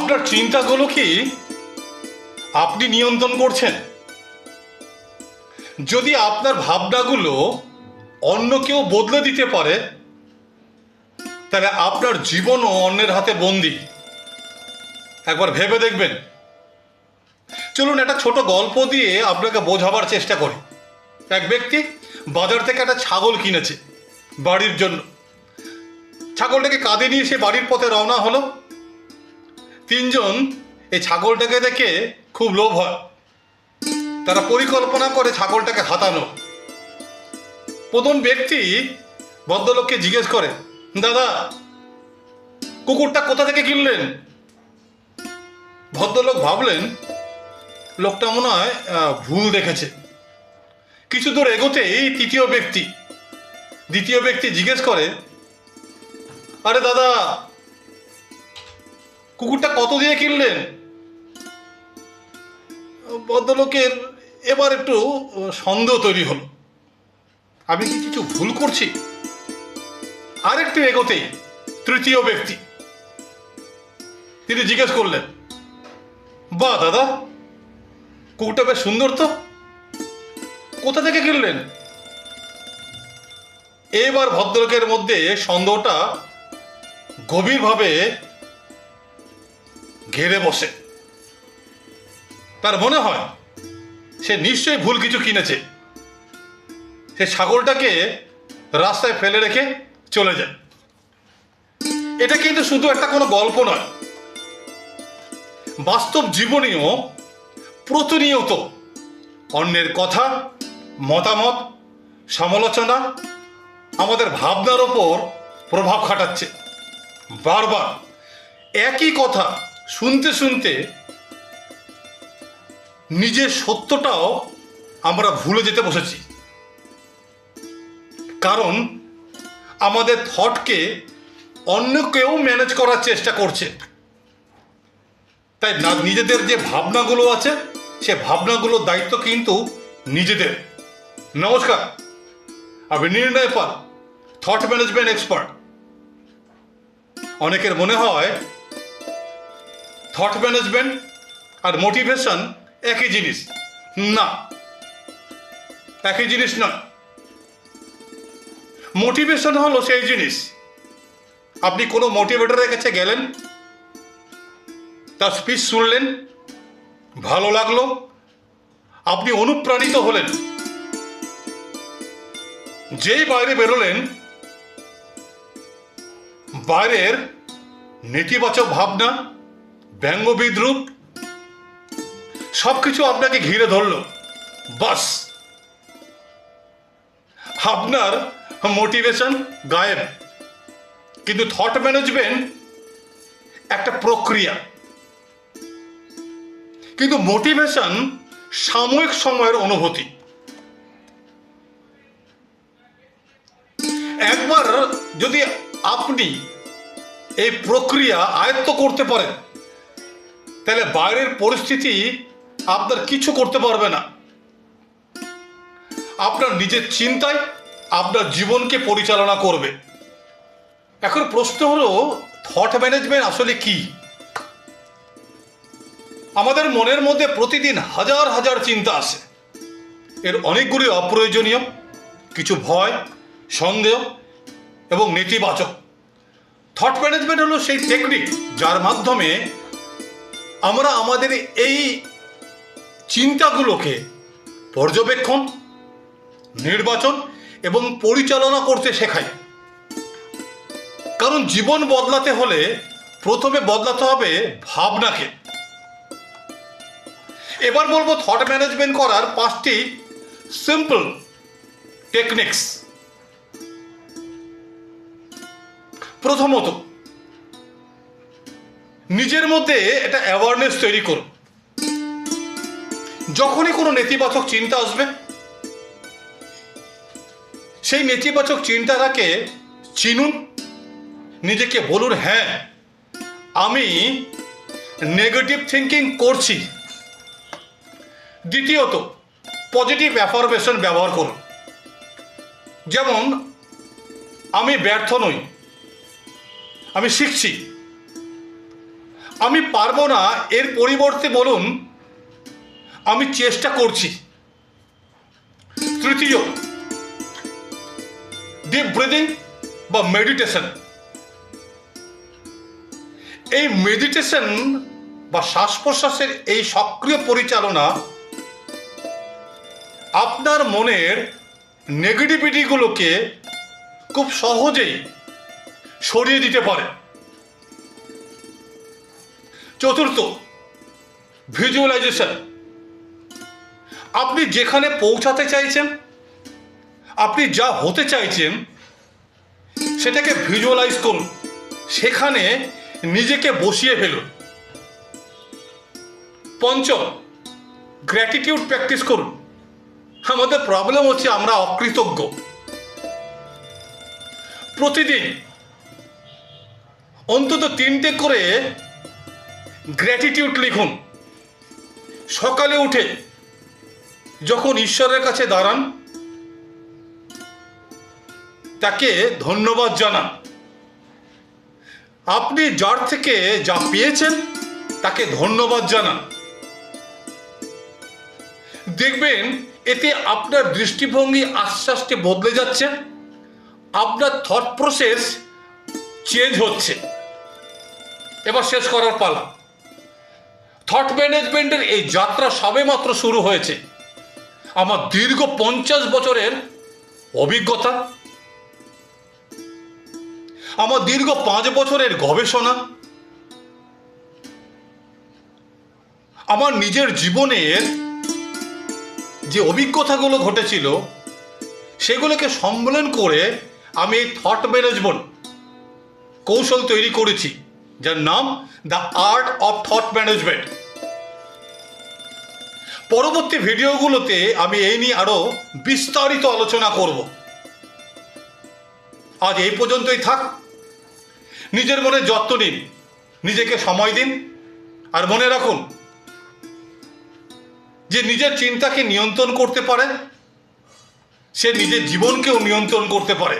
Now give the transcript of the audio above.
আপনার চিন্তাগুলো কি আপনি নিয়ন্ত্রণ করছেন? যদি আপনার ভাবনাগুলো অন্য কেউ বদলে দিতে পারে, তাহলে আপনার জীবনও অন্যের হাতে বন্দী। একবার ভেবে দেখবেন। চলুন একটা ছোট গল্প দিয়ে আপনাকে বোঝাবার চেষ্টা করি। এক ব্যক্তি বাজার থেকে একটা ছাগল কিনেছে বাড়ির জন্য। ছাগলটাকে কাঁধে নিয়ে সে বাড়ির পথে রওনা হলো। তিনজন এই ছাগলটাকে দেখে খুব লোভ হয়। তারা পরিকল্পনা করে ছাগলটাকে হাতানো। প্রথম ব্যক্তি ভদ্রলোককে জিজ্ঞেস করে, দাদা, কুকুরটা কোথা থেকে কিনলেন? ভদ্রলোক ভাবলেন লোকটা মনে হয় ভুল দেখেছে। কিছু দূর এগোতেই দ্বিতীয় ব্যক্তি জিজ্ঞেস করে, আরে দাদা, কুকুরটা কত দিয়ে কিনলেন? ভদ্রলোকের এবার একটু সন্দেহ তৈরি হলো, আমি কি কিছু ভুল করছি? আরেকটু এগোতেই তৃতীয় ব্যক্তি তিনি জিজ্ঞেস করলেন, বাহ দাদা, কুকুরটা বেশ সুন্দর তো, কোথা থেকে কিনলেন? এবার ভদ্রলোকের মধ্যে সন্দেহটা গভীরভাবে ঘেরে বসে। তার মনে হয় সে নিশ্চয়ই ভুল কিছু কিনেছে। সে ছাগলটাকে রাস্তায় ফেলে রেখে চলে যায়। এটা কিন্তু শুধু একটা কোনো গল্প নয়, বাস্তব জীবনেও প্রতিনিয়ত অন্যের কথা, মতামত, সমালোচনা আমাদের ভাবনার ওপর প্রভাব খাটাচ্ছে। বারবার একই কথা শুনতে শুনতে নিজের সত্যটাও আমরা ভুলে যেতে বসেছি। কারণ আমাদের থটকে অন্য কেউ ম্যানেজ করার চেষ্টা করছে। তাই নিজেদের যে ভাবনাগুলো আছে, সে ভাবনাগুলোর দায়িত্ব কিন্তু নিজেদের। নমস্কার, আমি নির্ণয় পাল, থট ম্যানেজমেন্ট এক্সপার্ট। অনেকের মনে হয় থট ম্যানেজমেন্ট আর মোটিভেশন একই জিনিস। না, একই জিনিস নয়। মোটিভেশন হলো সেই জিনিস, আপনি কোনো মোটিভেটরের কাছে গেলেন, তার স্পিচ শুনলেন, ভালো লাগলো, আপনি অনুপ্রাণিত হলেন, যেই বাইরে বেরোলেন, বাইরের নেতিবাচক ভাবনা, ব্যঙ্গ বিদ্রুপ সবকিছু আপনাকে ঘিরে ধরল, বাস আপনার মোটিভেশন গায়েব। কিন্তু থট ম্যানেজমেন্ট একটা প্রক্রিয়া, কিন্তু মোটিভেশন সাময়িক সময়ের অনুভূতি। একবার যদি আপনি এই প্রক্রিয়া আয়ত্ত করতে পারেন, তাহলে বাইরের পরিস্থিতি আপনার কিছু করতে পারবে না। আপনার নিজের চিন্তায় আপনার জীবনকে পরিচালনা করবে। এখন প্রশ্ন হলো, থট ম্যানেজমেন্ট আসলে কি? আমাদের মনের মধ্যে প্রতিদিন হাজার হাজার চিন্তা আসে। এর অনেকগুলি অপ্রয়োজনীয়, কিছু ভয়, সন্দেহ এবং নেতিবাচক। থট ম্যানেজমেন্ট হলো সেই টেকনিক যার মাধ্যমে আমরা আমাদের এই চিন্তাগুলোকে পর্যবেক্ষণ, নির্বাচন এবং পরিচালনা করতে শেখাই। কারণ জীবন বদলাতে হলে প্রথমে বদলাতে হবে ভাবনাকে। এবার বলবো থট ম্যানেজমেন্ট করার 5টি সিম্পল টেকনিক্স। প্রথমত, নিজের মধ্যে একটা অ্যাওয়ারনেস তৈরি করুন। যখনই কোনো নেতিবাচক চিন্তা আসবে, সেই নেতিবাচক চিন্তাটাকে চিনুন, নিজেকে বলুন, হ্যাঁ, আমি নেগেটিভ থিঙ্কিং করছি। দ্বিতীয়ত, পজিটিভ অ্যাফার্মেশন ব্যবহার করুন। যেমন, আমি ব্যর্থ নই, আমি শিখছি, আমি পারবো না এর পরিবর্তে বলুন আমি চেষ্টা করছি। তৃতীয়, ডিপ ব্রিদিং বা মেডিটেশন। এই মেডিটেশন বা শ্বাস প্রশ্বাসের এই সক্রিয় পরিচালনা আপনার মনের নেগেটিভিটিগুলোকে খুব সহজেই সরিয়ে দিতে পারে। চতুর্থ, ভিজুয়ালাইজেশন। আপনি যেখানে পৌঁছাতে চাইছেন, আপনি যা হতে চাইছেন সেটাকে ভিজুয়ালাইজ করুন, সেখানে নিজেকে বসিয়ে ফেলুন। পঞ্চম, গ্র্যাটিটিউড প্র্যাকটিস করুন। আমাদের প্রবলেম হচ্ছে আমরা অকৃতজ্ঞ। প্রতিদিন অন্তত 3টে করে গ্র্যাটিটিউড লিখুন। সকালে উঠে যখন ঈশ্বরের কাছে দাঁড়ান তাকে ধন্যবাদ জানান। আপনি যার থেকে যা পেয়েছেন তাকে ধন্যবাদ জানান। দেখবেন এতে আপনার দৃষ্টিভঙ্গি আস্তে আস্তে বদলে যাচ্ছে, আপনার থট প্রসেস চেঞ্জ হচ্ছে। এবার শেষ করার পালা। থট ম্যানেজমেন্টের এই যাত্রা সবেমাত্র শুরু হয়েছে। আমার দীর্ঘ 50 বছরের অভিজ্ঞতা, আমার দীর্ঘ 5 বছরের গবেষণা, আমার নিজের জীবনের যে অভিজ্ঞতাগুলো ঘটেছিল সেগুলোকে সম্মেলন করে আমি এই থট ম্যানেজমেন্ট কৌশল তৈরি করেছি, যার নাম the art of thought management. পরবর্তী ভিডিওগুলোতে আমি এই নিয়ে আরো বিস্তারিত আলোচনা করব। আজ এই পর্যন্তই থাক। নিজের মনে যত্ন নিন, নিজেকে সময় দিন, আর মনে রাখুন যে নিজের চিন্তাকে নিয়ন্ত্রণ করতে পারে সে নিজের জীবনকেও নিয়ন্ত্রণ করতে পারে।